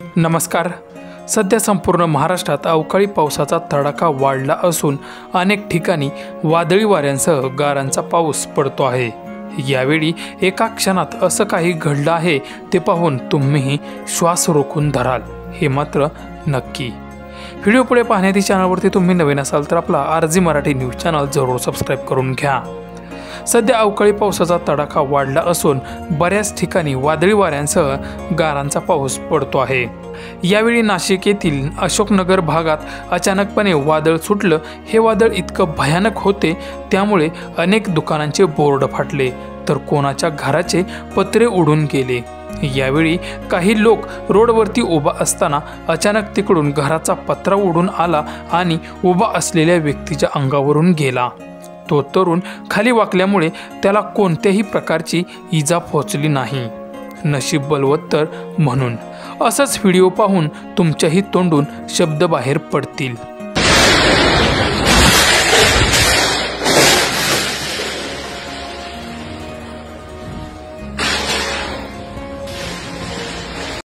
नमस्कार। सध्या संपूर्ण महाराष्ट्रात अवकाळी पावसाचा तडाखा वाढला असून अनेक ठिकाणी वादळी वाऱ्यांसह गारांचा पाऊस पडतो आहे। यावेळी एका क्षणात असं काही घडलं आहे ते पाहून तुम्हीही श्वास रोखून धराल हे मात्र नक्की। व्हिडिओ पुढे पाहण्यासाठी चॅनलवरती तुम्ही नवीन असाल तर आपला आरजी मराठी न्यूज चॅनल जरूर सबस्क्राइब करून घ्या। सध्या अवकाळी पावसाचा तडाखा वाढला असून बऱ्याच ठिकाणी वादळी वाऱ्यांसह गारांचा पाऊस पडतो आहे। यावेळी नाशिक येथील अशोकनगर भागात अचानकपणे वादळ सुटलं। हे वादळ इतकं भयानक होते त्यामुळे अनेक दुकानांचे बोर्ड फाटले तर कोणाच्या घराचे पत्रे उडून गेले। यावेळी काही लोक रोडवरती उभा असताना अचानक तिकडून घराचा पत्रा उडून आला आणि उभा असलेल्या व्यक्तीच्या अंगावरून गेला। तो तरुण खाली वाकल्यामुळे त्याला कोणत्याही प्रकारची इजा पोहोचली नाही। नशीब बलवत्तर म्हणून असंच व्हिडिओ पाहून तुमच्याही तोंडून शब्द बाहेर पडतील।